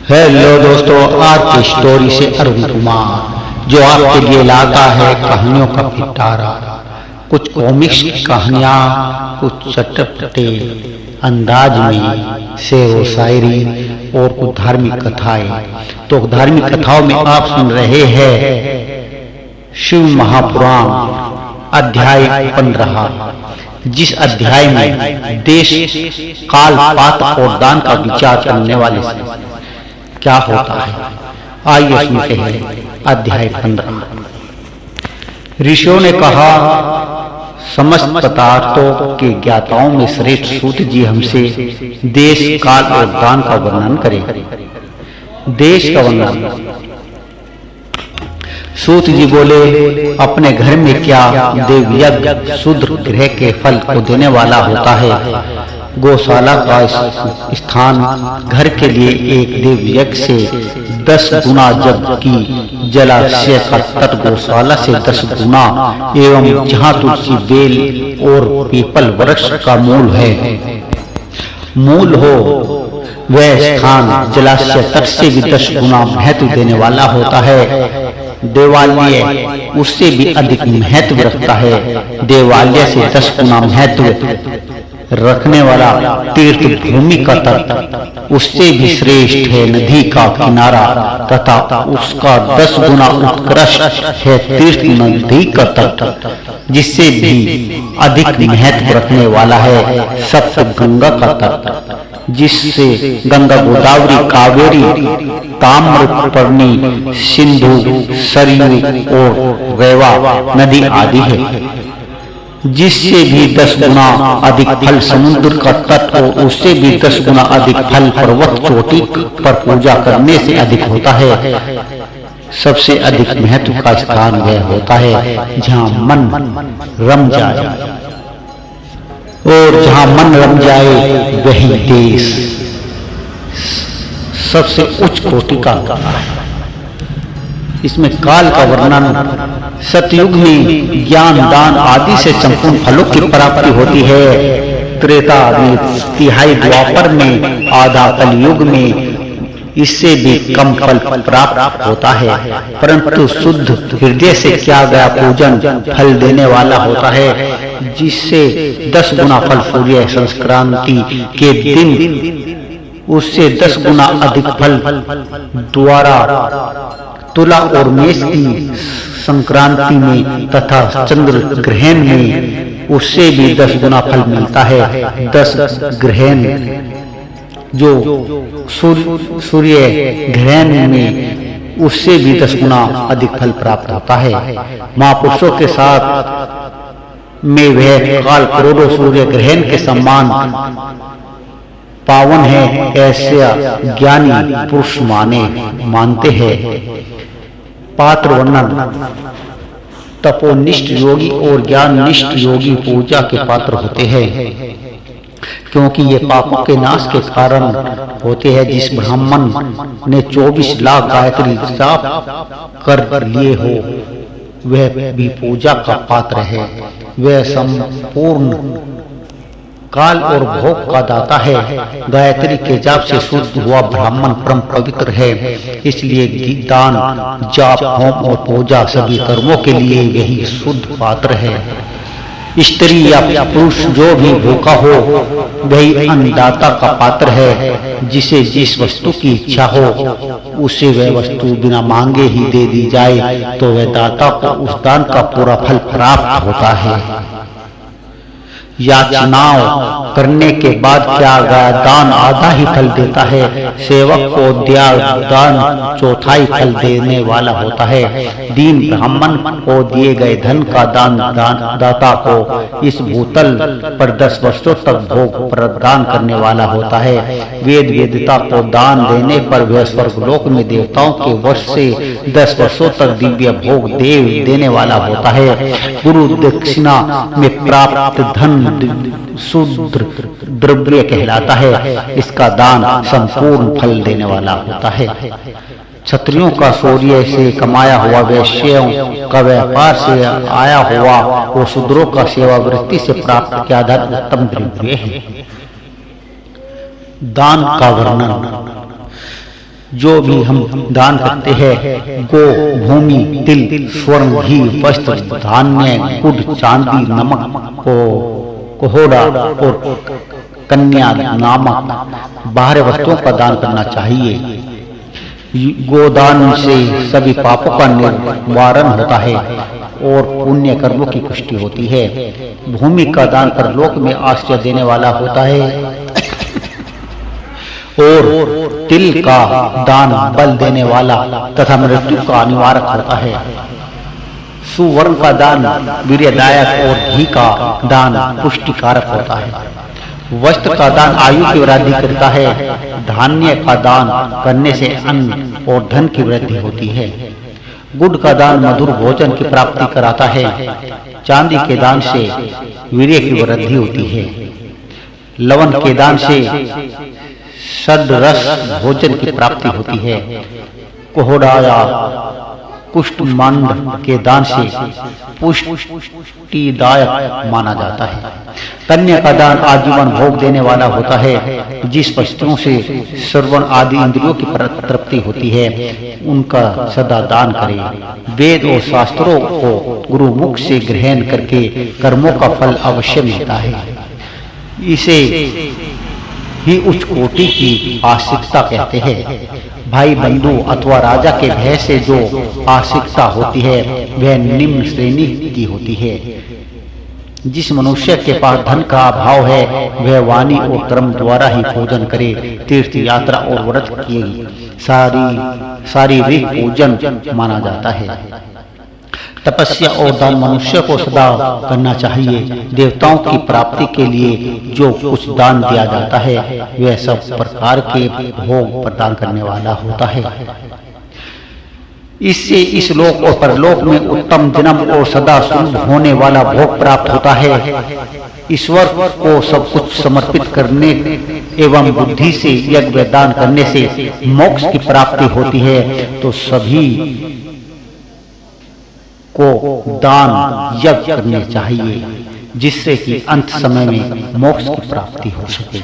Hello दोस्तों, आज की स्टोरी से अरुण कुमार जो आपके लिए लाता है कहानियों का पिटारा। कुछ कॉमिक्स कहानियां, कुछ चटपटे अंदाज में शेर व शायरी और कुछ धार्मिक कथाएं। तो धार्मिक कथाओं में आप सुन रहे हैं शिव महापुराण अध्याय 15, जिस अध्याय में देश काल पात और दान का विचार करने वाले से क्या होता है, आइए सुनते हैं अध्याय 15। ऋषियों ने कहा, समस्त पदार्थों के ज्ञाताओं में श्रेष्ठ सूत जी हमसे देश काल और दान का वर्णन करें। देश का वर्णन। सूत जी बोले, अपने घर में क्या देवयज्ञ शूद्र गृह के फल को देने वाला होता है। गौशाला का स्थान घर के लिए एक देवयज्ञ से 10 गुना, जबकि जलाशय का तट गौशाला से 10 गुना एवं जहाँ तुलसी बेल और पीपल वृक्ष का मूल हो वह स्थान जलाशय तट से भी 10 गुना महत्व देने वाला होता है। देवालय उससे भी अधिक महत्व रखता है। देवालय से 10 गुना महत्व रखने वाला तीर्थ भूमि का तट उससे भी श्रेष्ठ है। नदी का किनारा तथा उसका 10 गुना उत्कृष्ट है तीर्थ नदी का तट, जिससे भी अधिक महत्व रखने वाला है सप्त गंगा का तट, जिससे गंगा, गोदावरी, कावेरी, ताम्रपर्णी, सिंधु, सरयू और रेवा नदी आदि है। जिससे भी 10 गुना अधिक फल समुद्र का तट और उससे भी 10 गुना अधिक फल पर्वत चोटी पर पूजा करने से अधिक होता है। सबसे अधिक महत्व का स्थान वह होता है जहाँ मन रम जाए, और जहाँ मन रम जाए वही देश सबसे उच्च कोटि का है। इसमें काल का वर्णन। सतयुग में ज्ञान, दान आदि से संपूर्ण फलों की प्राप्ति होती है। त्रेता में तिहाई, द्वापर में आधा, कलयुग में इससे भी कम फल प्राप्त होता है, परंतु शुद्ध हृदय से किया गया पूजन फल देने वाला होता है, जिससे 10 गुना फल सूर्य संक्रांति के दिन उससे 10 गुना अधिक फल द्वारा तुला और मेष की संक्रांति में तथा चंद्र ग्रहण में उससे भी 10 गुना फल मिलता है। 10 ग्रहण जो सूर्य ग्रहण में उससे भी 10 गुना अधिक फल प्राप्त होता है। महापुरुषों के साथ में वह काल करोड़ों सूर्य ग्रहण के समान पावन है, ऐसे ज्ञानी पुरुष मानते हैं। पात्र वर्णन। तपोनिष्ठ योगी और ज्ञाननिष्ठ योगी पूजा के पात्र होते हैं, क्योंकि ये पापों के नाश के कारण होते हैं। जिस ब्राह्मण ने 24 लाख गायत्री जाप कर लिए हो वह भी पूजा का पात्र है। वह संपूर्ण काल और भोग का दाता है। गायत्री के जाप से शुद्ध हुआ ब्राह्मण परम पवित्र है। इसलिए दान, जाप, होम और पूजा सभी कर्मों के लिए यही शुद्ध पात्र है। स्त्री या पुरुष जो भी भूखा हो वही अन्नदाता का पात्र है। जिसे जिस वस्तु की इच्छा हो उसे वह वस्तु बिना मांगे ही दे दी जाए तो वह दाता को उस दान का पूरा फल प्राप्त होता है। याचनाओं करने के बाद किया गया दान आधा ही फल देता है। सेवक को दिया दान चौथाई फल देने वाला होता है। दीन ब्राह्मण को दिए गए धन का दान दाता को इस भूतल पर 10 वर्षों तक भोग प्रदान करने वाला होता है। वेदता को दान देने पर वह स्वर्गलोक में देवताओं के वश से 10 वर्षों तक दिव्य भोग देने वाला होता है। गुरु दक्षिणा में प्राप्त धन शुद्ध द्रव्य कहलाता है। इसका दान संपूर्ण फल देने वाला होता है। क्षत्रियों का शौर्य से कमाया हुआ, वैश्यों का व्यापार से आया हुआ और शूद्रों का सेवावृत्ति से प्राप्त किया धन उत्तम द्रव्य है। दान का वर्णन। जो भी हम दान करते हैं, गो, भूमि, तिल, स्वर्ण, घी, वस्त्र, धान्य, गुड़, चांदी, नमक, कोहड़ा और कन्या नामक बाहर वस्तुओं का दान करना चाहिए। गोदान से सभी पापों का निवारण होता है और पुण्य कर्मों की पुष्टि होती है। भूमि का दान परलोक में आश्रय देने वाला होता है और तिल का दान बल देने वाला तथा मृत्यु का निवारक होता है। सुवर्ण का दान वीर्यदायक और घी का दान पुष्टिकारक होता है। वस्त्र का दान आयु की वृद्धि करता है। धान्य का दान करने से अन्न और धन की वृद्धि होती है। गुड़ का दान मधुर भोजन की प्राप्ति कराता है। चांदी के दान से वीर्य की वृद्धि होती है। लवण के दान से षड्रस भोजन की प्राप्ति होती है। कोहड़ा या कुष्ठमांड के दान से पुष्टिदायक माना जाता है। कन्या का दान आजीवन भोग देने वाला होता है। जिस वस्तुओं से श्रवण आदि इंद्रियों की तृप्ति होती है, उनका सदा दान करें। वेद और शास्त्रों को गुरुमुख से ग्रहण करके कर्मों का फल अवश्य मिलता है। इसे ही उच्च कोटि की आस्तिकता कहते हैं। भाई बंधु अथवा राजा के भय से जो आस्तिकता होती है, वह निम्न श्रेणी की होती है। जिस मनुष्य के पास धन का अभाव है, वह वाणी और कर्म द्वारा ही भोजन करे। तीर्थ यात्रा और व्रत की शारीरिक पूजन माना जाता है। तपस्या और दान मनुष्य को सदा करना चाहिए। देवताओं की प्राप्ति के लिए जो कुछ दान दिया जाता है, वह सब प्रकार के भोग प्रदान करने वाला होता है। इससे इस लोक और परलोक में उत्तम जन्म और सदा सुख होने वाला भोग प्राप्त होता है। ईश्वर को सब कुछ समर्पित करने एवं बुद्धि से यज्ञ दान करने से मोक्ष की प्राप्ति होती है। तो सभी को दान यज्ञ करने चाहिए, जिससे कि अंत समय में मोक्ष की प्राप्ति हो सके।